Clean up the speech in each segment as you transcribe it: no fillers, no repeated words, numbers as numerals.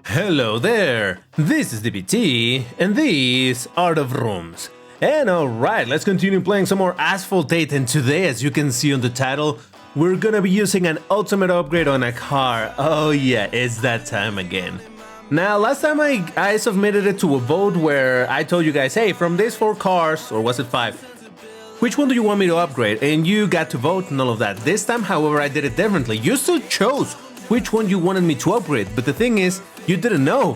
Hello there, this is DBT, and these are the rooms. And alright, let's continue playing some more Asphalt 8, and today, as you can see on the title, we're gonna be using an ultimate upgrade on a car. Oh yeah, it's that time again. Now, last time I submitted it to a vote where I told you guys, hey, from these 4 cars, or was it 5, which one do you want me to upgrade? And you got to vote and all of that. This time, however, I did it differently. You still chose which one you wanted me to upgrade, but the thing is, you didn't know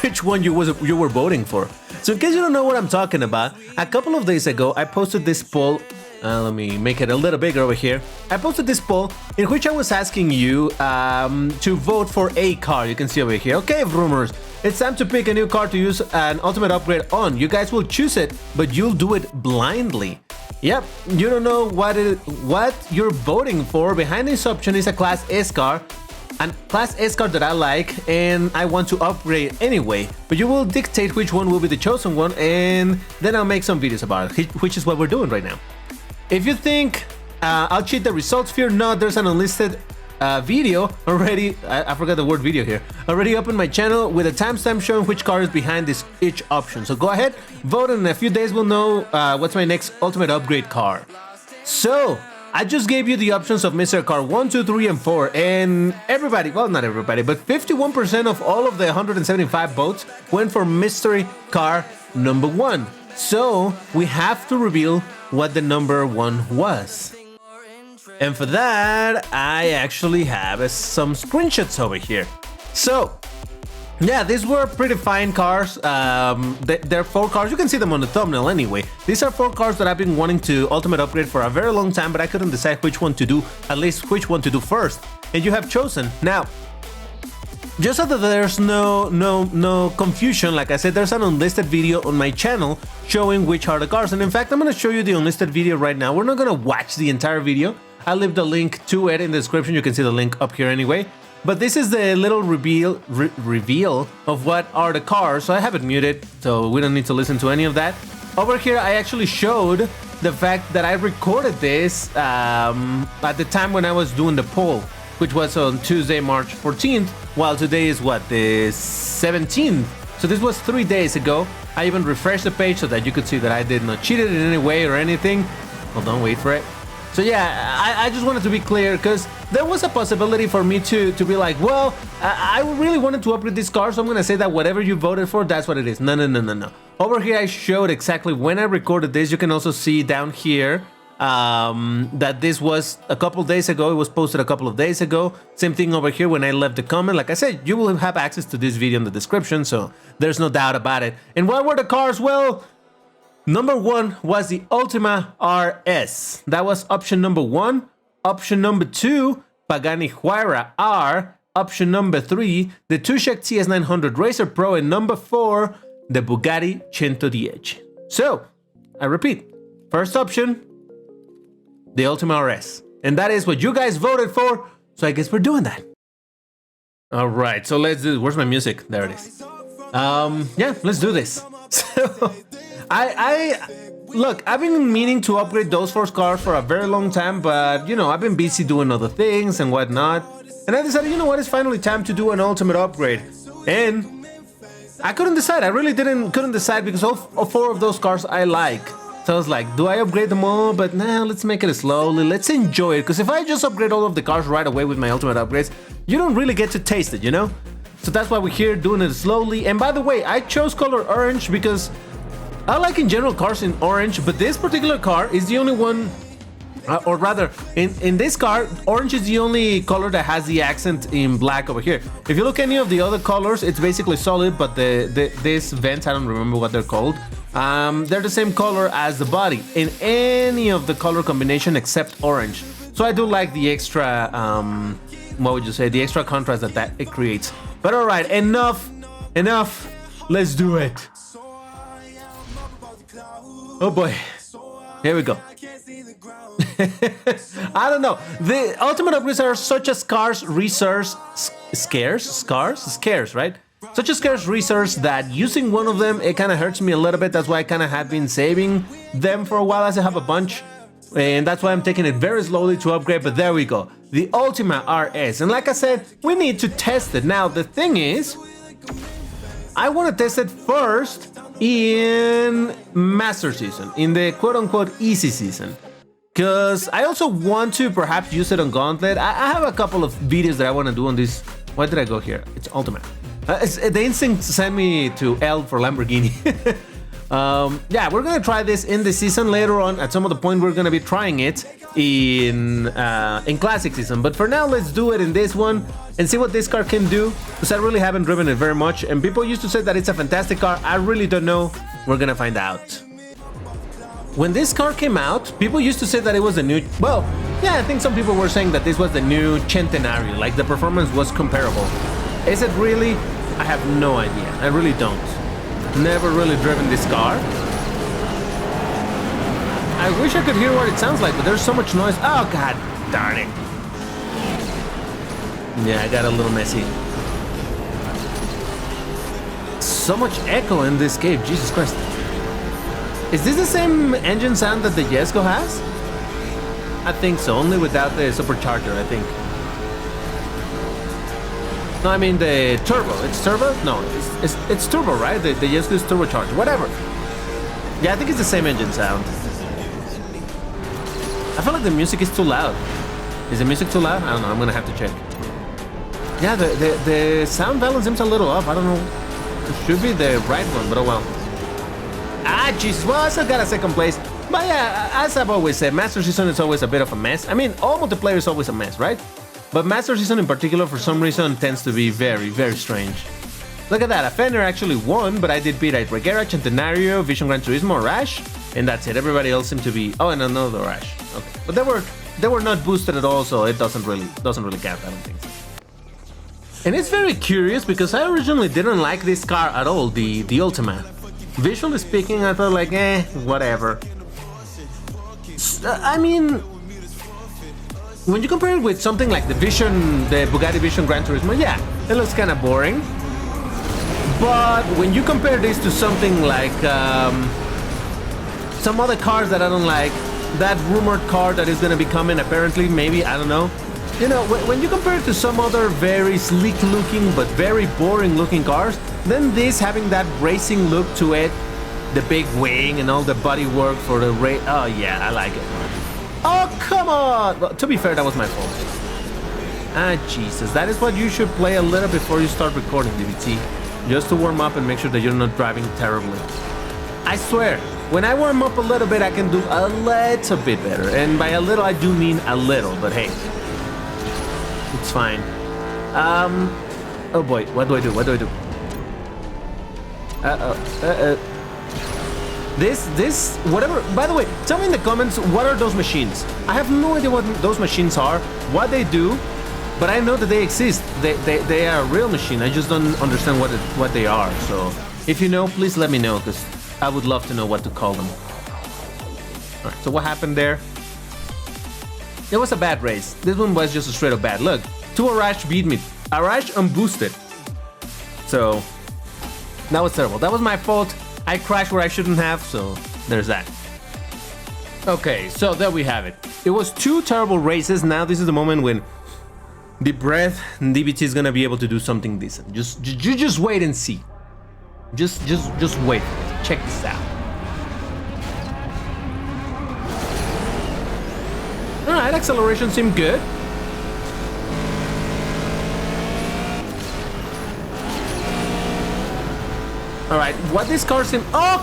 which one you were voting for. So in case you don't know what I'm talking about, a couple of days ago I posted this poll. Let me make it a little bigger over here. I posted this poll in which I was asking you to vote for a car. You can see over here. Okay, rumors, it's time to pick a new car to use an ultimate upgrade on. You guys will choose it, but you'll do it blindly. Yep, you don't know what you're voting for. Behind this option is a Class S car. And Class S car that I like and I want to upgrade anyway, but you will dictate which one will be the chosen one, and then I'll make some videos about it, which is what we're doing right now. If you think I'll cheat the results, fear not, there's an unlisted video already, I forgot the word video here, already up on my channel with a timestamp showing which car is behind each option. So go ahead, vote, and in a few days we'll know what's my next ultimate upgrade car. So I just gave you the options of Mystery Car 1, 2, 3, and 4, and everybody, well, not everybody, but 51% of all of the 175 votes went for Mystery Car number 1. So we have to reveal what the number 1 was. And for that, I actually have some screenshots over here. So yeah, these were pretty fine cars. They're 4 cars. You can see them on the thumbnail anyway. These are 4 cars that I've been wanting to ultimate upgrade for a very long time, but I couldn't decide which one to do, at least which one to do first. And you have chosen. Now, just so that there's no confusion, like I said, there's an unlisted video on my channel showing which are the cars. And in fact, I'm going to show you the unlisted video right now. We're not going to watch the entire video. I'll leave the link to it in the description. You can see the link up here anyway. But this is the little reveal of what are the cars. So I have it muted, so we don't need to listen to any of that. Over here, I actually showed the fact that I recorded this at the time when I was doing the poll, which was on Tuesday, March 14th, while today is what, the 17th. So this was 3 days ago. I even refreshed the page so that you could see that I did not cheat it in any way or anything. Hold on, wait for it. So yeah, I just wanted to be clear, because there was a possibility for me to be like, well, I really wanted to upgrade this car, so I'm going to say that whatever you voted for, that's what it is. No. Over here, I showed exactly when I recorded this. You can also see down here that this was a couple days ago. It was posted a couple of days ago. Same thing over here when I left the comment. Like I said, you will have access to this video in the description, so there's no doubt about it. And what were the cars? Well, number 1 was the Ultima RS. That was option number 1. Option number 2, Pagani Huayra R. Option number 3, the Tushek TS900 Racer Pro. And number 4, the Bugatti 110. So, I repeat, first option, the Ultima RS. And that is what you guys voted for, so I guess we're doing that. Alright, so let's do, where's my music? There it is. Yeah, let's do this. So, look, I've been meaning to upgrade those 4 cars for a very long time, but, you know, I've been busy doing other things and whatnot. And I decided, you know what, it's finally time to do an ultimate upgrade. And I couldn't decide. I really couldn't decide, because all 4 of those cars I like. So I was like, do I upgrade them all? But nah, let's make it slowly. Let's enjoy it. Because if I just upgrade all of the cars right away with my ultimate upgrades, you don't really get to taste it, you know? So that's why we're here doing it slowly. And by the way, I chose color orange because I like in general cars in orange, but this particular car is the only one, or rather, in this car, orange is the only color that has the accent in black over here. If you look at any of the other colors, it's basically solid, but these vents, I don't remember what they're called, they're the same color as the body in any of the color combination except orange. So I do like the extra, what would you say, the extra contrast that it creates. But alright, enough, let's do it. Oh boy, here we go. I don't know. The ultimate upgrades are such a scarce resource, scarce, right? Such a scarce resource that using one of them, it kind of hurts me a little bit. That's why I kind of have been saving them for a while, as I have a bunch. And that's why I'm taking it very slowly to upgrade, but there we go. The Ultima RS. And like I said, we need to test it. Now, the thing is, I want to test it first in Master Season, in the quote-unquote easy season. Because I also want to perhaps use it on Gauntlet. I have a couple of videos that I want to do on this. Why did I go here? It's Ultima. The instinct sent me to L for Lamborghini. Yeah, we're gonna try this in the season later on. At some of the point, we're gonna be trying it in Classic Season. But for now, let's do it in this one and see what this car can do. Because I really haven't driven it very much. And people used to say that it's a fantastic car. I really don't know. We're gonna find out. When this car came out, people used to say that it was a new... Well, yeah, I think some people were saying that this was the new Centenario, like the performance was comparable. Is it really? I have no idea. I really don't. Never really driven this car. I wish I could hear what it sounds like, but there's so much noise. Oh, god darn it. Yeah, I got a little messy. So much echo in this game, Jesus Christ. Is this the same engine sound that the Jesko has? I think so, only without the supercharger, I think. No, I mean the turbo. It's turbo? No, it's turbo, right? The Jesko is turbocharged, whatever. Yeah, I think it's the same engine sound. I feel like the music is too loud. Is the music too loud? I don't know, I'm gonna have to check. Yeah, the sound balance seems a little off, I don't know. It should be the right one, but oh well. Ah, Jesus, well, I still got a second place. But yeah, as I've always said, Master Season is always a bit of a mess. I mean, all multiplayer is always a mess, right? But Master Season in particular, for some reason, tends to be very, very strange. Look at that, a Fender actually won, but I did beat Red Garage, Centenario, Vision Gran Turismo, Rash, and that's it. Everybody else seemed to be... Oh, and another Rash. Okay, but they were not boosted at all, so it doesn't really count, I don't think so. And it's very curious because I originally didn't like this car at all, the Ultima. Visually speaking, I thought like, whatever. I mean, when you compare it with something like the Bugatti Vision Gran Turismo, yeah, it looks kind of boring. But when you compare this to something like some other cars that I don't like, that rumored car that is going to be coming apparently, maybe, I don't know. You know, when you compare it to some other very sleek looking but very boring looking cars, then this having that racing look to it, the big wing and all the body work for the race, oh yeah, I like it. Oh, come on! Well, to be fair, that was my fault. Ah, Jesus, that is what you should play a little before you start recording, DBT. Just to warm up and make sure that you're not driving terribly. I swear, when I warm up a little bit, I can do a little bit better. And by a little, I do mean a little, but hey. It's fine. Oh boy, what do I do? What do I do? This, whatever. By the way, tell me in the comments, what are those machines? I have no idea what those machines are, what they do, but I know that they exist. They are a real machine. I just don't understand what they are. So, if you know, please let me know, because I would love to know what to call them. All right. So what happened there? It was a bad race. This one was just a straight up bad. Look, two Arash beat me. Arash unboosted. So, that was terrible. That was my fault. I crashed where I shouldn't have, so there's that. Okay, so there we have it. It was two terrible races. Now this is the moment when the breath DBT is gonna be able to do something decent. Just wait and see. Just wait. Check this out. Alright, acceleration seemed good. Alright, what this car seems... Oh!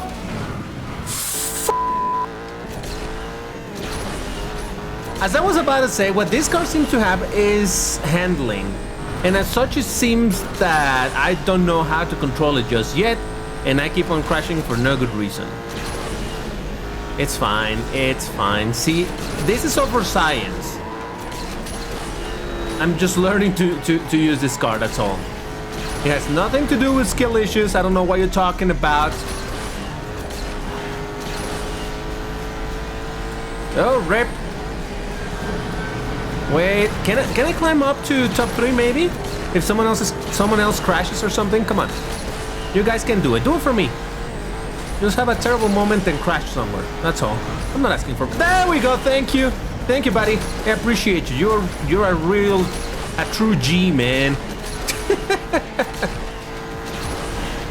As I was about to say, what this car seems to have is handling. And as such, it seems that I don't know how to control it just yet. And I keep on crashing for no good reason. It's fine, it's fine. See, this is all for science. I'm just learning to use this car, that's all. It has nothing to do with skill issues. I don't know what you're talking about. Oh, rip. Wait, can I climb up to top 3 maybe? If someone else crashes or something? Come on. You guys can do it. Do it for me. Just have a terrible moment and crash somewhere. That's all. I'm not asking for... There we go. Thank you. Thank you, buddy. I appreciate you. You're a true G, man.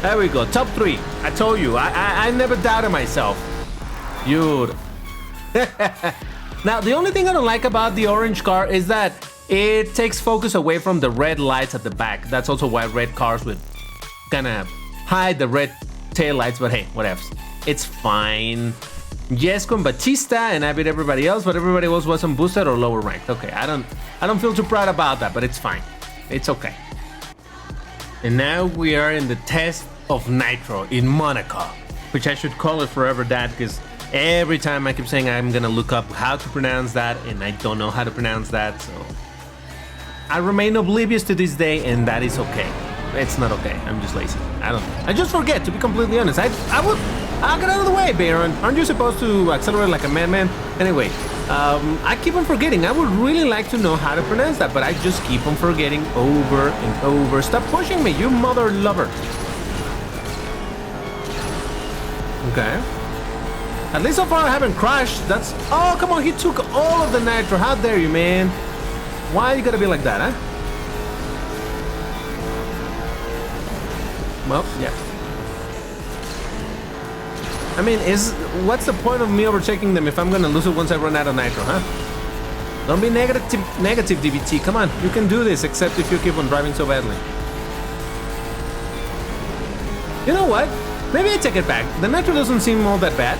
There we go, top 3. I told you, I never doubted myself. Dude. Now, the only thing I don't like about the orange car is that it takes focus away from the red lights at the back. That's also why red cars would kind of hide the red tail lights, but hey, whatever. It's fine. Yes, con Batista, and I beat everybody else, but everybody else was on boosted or lower ranked. Okay, I don't feel too proud about that, but it's fine. It's okay. And now we are in the test of Nitro in Monaco, which I should call it forever that, because every time I keep saying I'm gonna look up how to pronounce that, and I don't know how to pronounce that, so I remain oblivious to this day, and that is okay. It's not okay. I'm just lazy. I just forget, to be completely honest. I'll get out of the way, Baron. Aren't you supposed to accelerate like a madman? Anyway, I keep on forgetting. I would really like to know how to pronounce that, but I just keep on forgetting over and over. Stop pushing me, you mother lover. Okay. At least so far I haven't crashed. That's... Oh, come on, he took all of the nitro. How dare you, man? Why you gotta be like that, huh? Well, yeah. I mean, what's the point of me overtaking them if I'm gonna lose it once I run out of nitro, huh? Don't be negative, DBT. Come on, you can do this, except if you keep on driving so badly. You know what? Maybe I take it back. The nitro doesn't seem all that bad.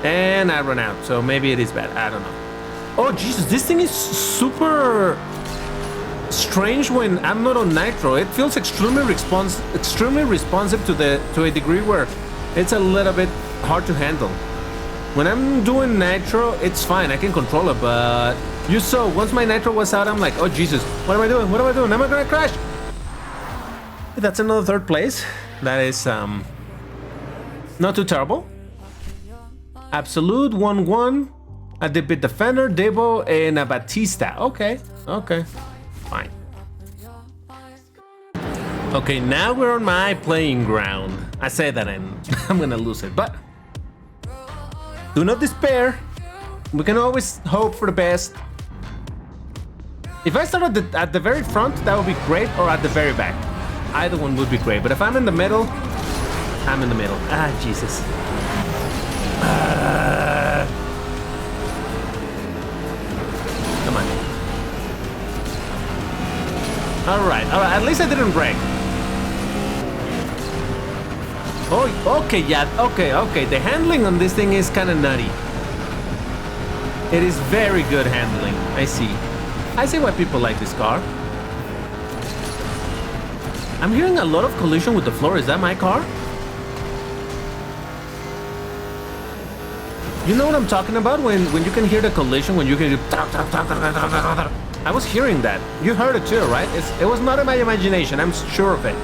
And I run out, so maybe it is bad. I don't know. Oh, Jesus, this thing is super strange when I'm not on nitro. It feels extremely responsive to a degree where it's a little bit hard to handle. When I'm doing nitro, it's fine. I can control it, but you saw once my nitro was out, I'm like, oh Jesus, what am I doing? What am I doing? Am I gonna crash? That's another third place. That is not too terrible. Absolute 1-1. I did beat Defender, Devo, and a Batista. Okay, okay, fine. Okay, now we're on my playing ground. I say that and I'm gonna lose it, but do not despair. We can always hope for the best. If I start at the very front, that would be great, or at the very back. Either one would be great, but if I'm in the middle, I'm in the middle. Ah, Jesus. Come on. Alright, at least I didn't break. Oh, okay, yeah, okay. The handling on this thing is kind of nutty. It is very good handling. I see why people like this car. I'm hearing a lot of collision with the floor. Is that my car? You know what I'm talking about? When you can hear the collision, when you can hear... I was hearing that. You heard it too, right? It was not in my imagination. I'm sure of it.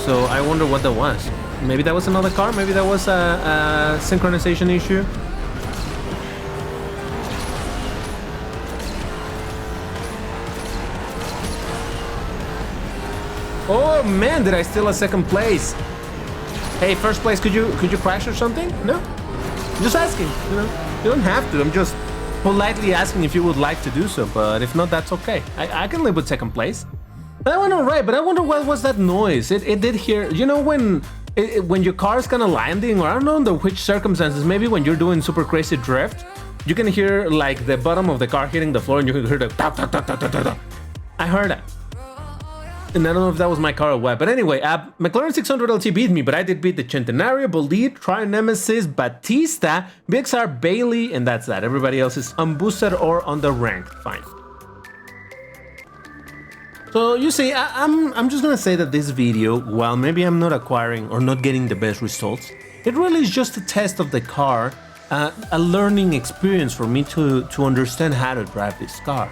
So I wonder what that was. Maybe that was another car? Maybe that was a synchronization issue? Oh man, did I steal a second place? Hey, first place, could you crash or something? No? I'm just asking, you know? You don't have to, I'm just politely asking if you would like to do so, but if not, that's okay. I can live with second place. That went alright, but I wonder what was that noise? It did hear, you know, when your car is kind of landing, or I don't know under which circumstances, maybe when you're doing super crazy drift, you can hear like the bottom of the car hitting the floor and you can hear the ta ta ta ta ta ta ta. I heard that. And I don't know if that was my car or what, but anyway, McLaren 600 LT beat me, but I did beat the Centenario, Bolide, Tri-Nemesis, Batista, BXR, Bailey, and that's that. Everybody else is unboosted or underranked. Fine. So you see, I'm just gonna say that this video, while maybe I'm not acquiring or not getting the best results, it really is just a test of the car, a learning experience for me to understand how to drive this car.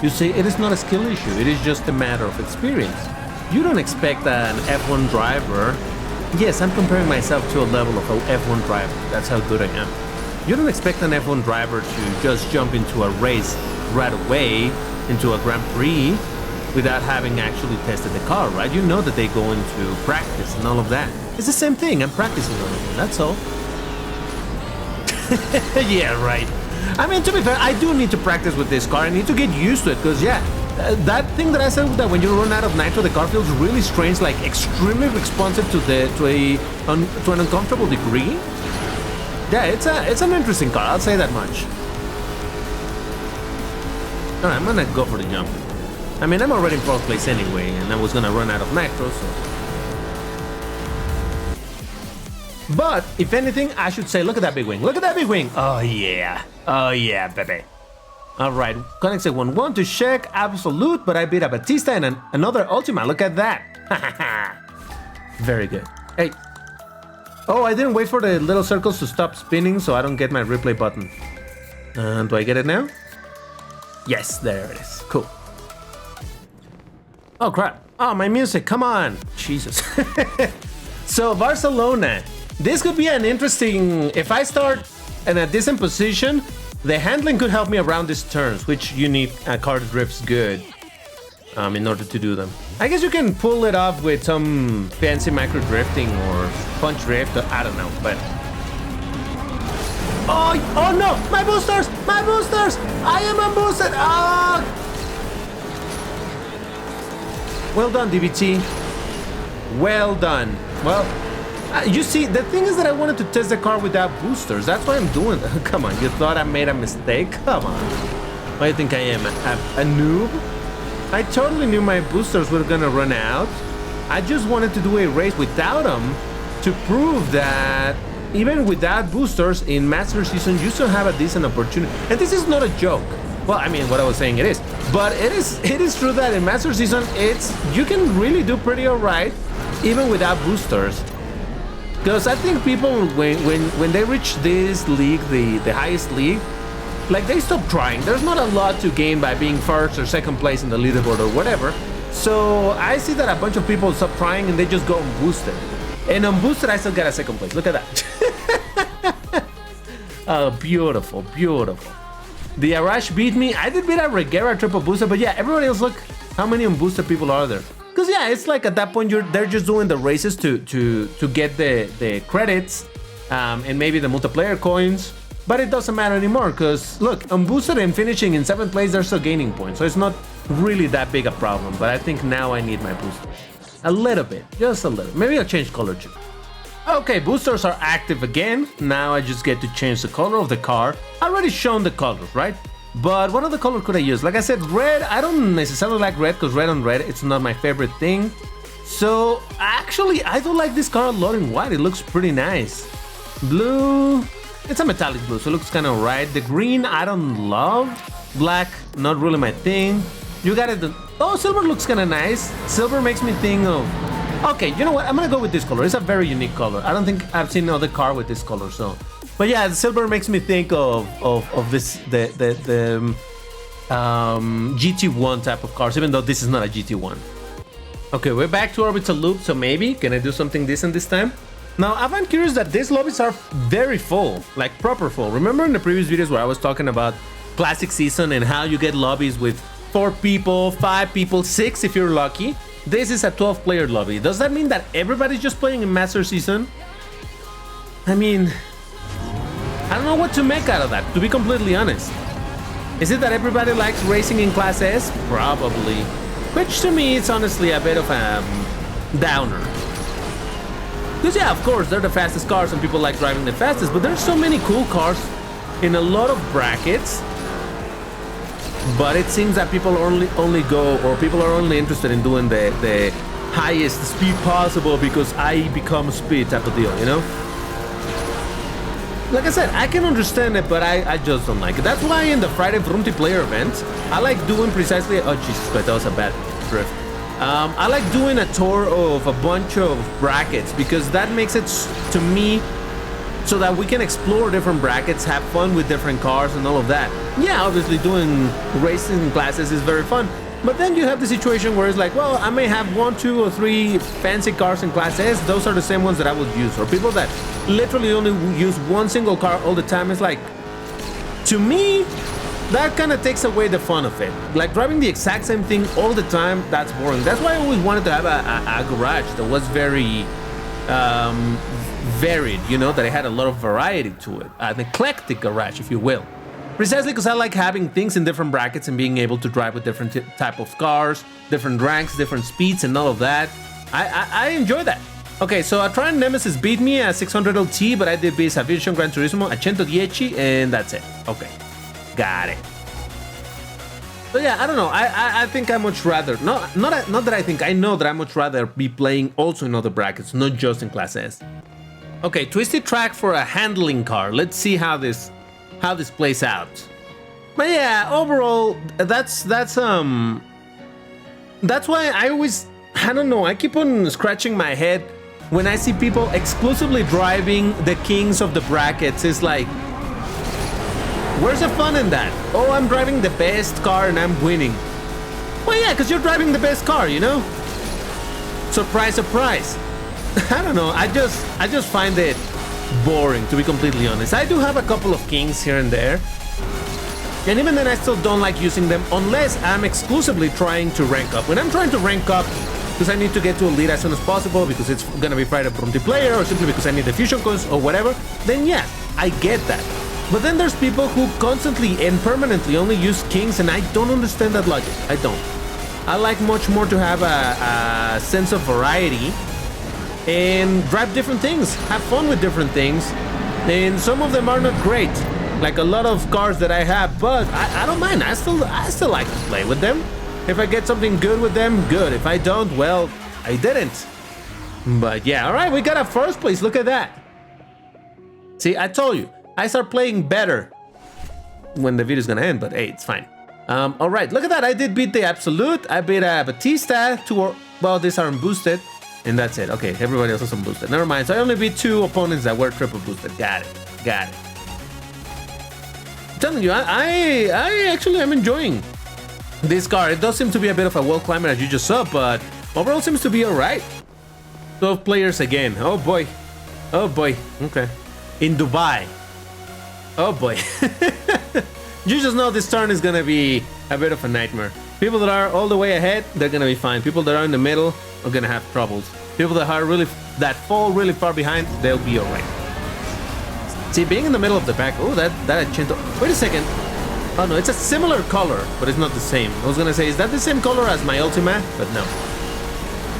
You see, it is not a skill issue, it is just a matter of experience. You don't expect an F1 driver... Yes, I'm comparing myself to a level of an F1 driver, that's how good I am. You don't expect an F1 driver to just jump into a race right away, into a Grand Prix, without having actually tested the car, right? You know that they go into practice and all of that. It's the same thing, I'm practicing on it, that's all. Yeah, right. I mean, to be fair, I do need to practice with this car. I need to get used to it because, yeah, that thing that I said that when you run out of nitro, the car feels really strange, like extremely responsive to an uncomfortable degree. Yeah, it's an interesting car. I'll say that much. All right, I'm gonna go for the jump. I mean, I'm already in 4th place anyway, and I was gonna run out of nitro, so. But if anything, I should say, look at that big wing. Look at that big wing. Oh yeah, baby. All right, Connect 1-1 to check absolute, but I beat a Batista and another Ultima. Look at that. Very good. Hey. Oh, I didn't wait for the little circles to stop spinning, so I don't get my replay button. Do I get it now? Yes, there it is. Cool. Oh, crap. Oh, my music. Come on. Jesus. So, Barcelona. This could be an interesting... If I start in a decent position, the handling could help me around these turns, which you need a car that drifts good in order to do them. I guess you can pull it off with some fancy micro drifting or punch drift, or I don't know, but... Oh no! My boosters! My boosters! I am unboosted! Ah! Well done, DBT. Well done. Well, you see, the thing is that I wanted to test the car without boosters. That's why I'm doing that. Come on, you thought I made a mistake? Come on. Why do you think I am? A noob? I totally knew my boosters were gonna run out. I just wanted to do a race without them to prove that even without boosters in Master Season, you still have a decent opportunity. And this is not a joke. Well, I mean, what I was saying it is. But it is true that in Master Season, you can really do pretty alright even without boosters. Because I think people, when they reach this league, the highest league, like they stop trying. There's not a lot to gain by being 1st or 2nd place in the leaderboard or whatever. So I see that a bunch of people stop trying and they just go unboosted. And unboosted, I still get a 2nd place. Look at that. Oh, beautiful, beautiful. The Arash beat me. I did beat a Regera triple booster, but yeah, everybody else, look how many unboosted people are there. Because yeah, it's like at that point they're just doing the races to get the credits and maybe the multiplayer coins. But it doesn't matter anymore because look, unboosted and finishing in 7th place, they're still gaining points. So it's not really that big a problem. But I think now I need my booster. A little bit, just a little. Maybe I'll change color too. Okay, boosters are active again. Now I just get to change the color of the car. I already shown the colors, right? But what other color could I use? Like I said, red. I don't necessarily like red because red on red, it's not my favorite thing. So actually, I don't like this car a lot in white. It looks pretty nice. Blue. It's a metallic blue, so it looks kind of right. The green, I don't love. Black, not really my thing. You got it. Oh, silver looks kind of nice. Silver makes me think of... Okay, you know what? I'm gonna go with this color. It's a very unique color. I don't think I've seen another car with this color, so... But yeah, the silver makes me think of this, the GT1 type of cars, even though this is not a GT1. Okay, we're back to orbital loop, so maybe, can I do something decent this time? Now, I find curious that these lobbies are very full, like proper full. Remember in the previous videos where I was talking about Classic Season and how you get lobbies with 4 people, 5 people, 6 if you're lucky? This is a 12-player lobby. Does that mean that everybody's just playing in Master Season? I mean, I don't know what to make out of that, to be completely honest. Is it that everybody likes racing in Class S? Probably. Which to me, it's honestly a bit of a downer. Because yeah, of course, they're the fastest cars and people like driving the fastest, but there's so many cool cars in a lot of brackets. But it seems that people only go, or people are only interested in doing the highest speed possible because I become speed type of deal, you know? Like I said, I can understand it, but I just don't like it. That's why in the Friday multiplayer events, I like doing precisely... Oh, Jesus Christ, that was a bad drift. I like doing a tour of a bunch of brackets because that makes it, to me, so that we can explore different brackets, have fun with different cars and all of that. Yeah, obviously doing racing classes is very fun, but then you have the situation where it's like, well, I may have 1, 2, or 3 fancy cars in Class S. Those are the same ones that I would use. Or people that literally only use one single car all the time. It's like, to me, that kind of takes away the fun of it. Like driving the exact same thing all the time, that's boring. That's why I always wanted to have a garage that was very varied, you know, that it had a lot of variety to it. An eclectic garage, if you will. Precisely because I like having things in different brackets and being able to drive with different type of cars, different ranks, different speeds, and all of that. I enjoy that. Okay, so a Triumph Nemesis beat me at 600 LT, but I did beat a Vision Gran Turismo a 110, and that's it. Okay, got it. So yeah, I don't know. I think I much rather not that I think I know that I much rather be playing also in other brackets, not just in Class S. Okay, twisted track for a handling car. Let's see how this plays out. But yeah, overall, that's why I don't know. I keep on scratching my head when I see people exclusively driving the kings of the brackets. It's like, where's the fun in that? Oh, I'm driving the best car and I'm winning. Well, yeah, because you're driving the best car, you know? Surprise, surprise. I don't know. I just find it boring, to be completely honest. I do have a couple of kings here and there. And even then, I still don't like using them unless I'm exclusively trying to rank up. When I'm trying to rank up because I need to get to elite as soon as possible because it's going to be Friday multiplayer or simply because I need the fusion coins or whatever, then yeah, I get that. But then there's people who constantly and permanently only use kings, and I don't understand that logic. I don't. I like much more to have a sense of variety and drive different things, have fun with different things. And some of them are not great, like a lot of cars that I have, but I don't mind. I still like to play with them. If I get something good with them, good. If I don't, well, I didn't. But yeah, all right, we got a first place. Look at that. See, I told you. I start playing better when the video's gonna end, but hey, it's fine. All right, look at that. I did beat the Absolute. I beat Batista. Well, these aren't boosted, and that's it. Okay, everybody else is unboosted. Never mind. So I only beat 2 opponents that were triple boosted. Got it. I'm telling you, I actually am enjoying this car. It does seem to be a bit of a wall climber, as you just saw, but overall seems to be all right. 12 players again. Oh boy. Oh boy. Okay. In Dubai. Oh boy. You just know this turn is gonna be a bit of a nightmare. People that are all the way ahead, they're gonna be fine. People that are in the middle are gonna have troubles. People that fall really far behind, they'll be alright. See, being in the middle of the pack, oh, that Cento. Wait a second. Oh no, it's a similar color, but it's not the same. I was gonna say, is that the same color as my Ultima? But no.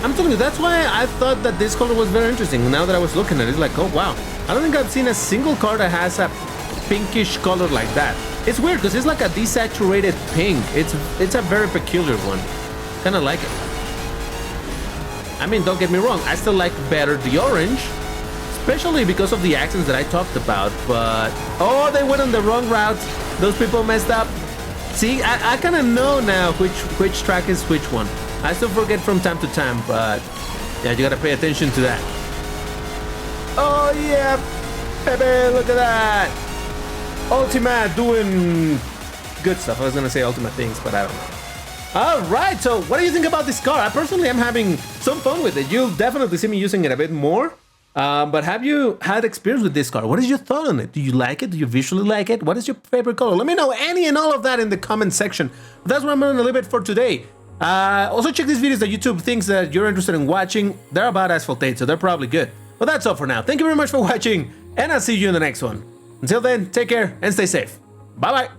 I'm telling you, that's why I thought that this color was very interesting. Now that I was looking at it, it's like, oh wow. I don't think I've seen a single car that has a pinkish color like that. It's weird because it's like a desaturated pink. It's a very peculiar one. Kind of like it. I mean, don't get me wrong, I still like better the orange, especially because of the accents that I talked about, but oh, they went on the wrong route. Those people messed up. See, I kind of know now which track is which one. I still forget from time to time, but yeah, you gotta pay attention to that. Oh yeah, baby, look at that. Ultima doing good stuff. I was gonna say Ultima things, but I don't know. All right, so what do you think about this car? I personally am having some fun with it. You'll definitely see me using it a bit more. But have you had experience with this car? What is your thought on it? Do you like it? Do you visually like it? What is your favorite color? Let me know any and all of that in the comment section. That's what I'm going to leave it for today. Also check these videos that YouTube thinks that you're interested in watching. They're about Asphalt 8, so they're probably good. But that's all for now. Thank you very much for watching, and I'll see you in the next one. Until then, take care and stay safe. Bye-bye.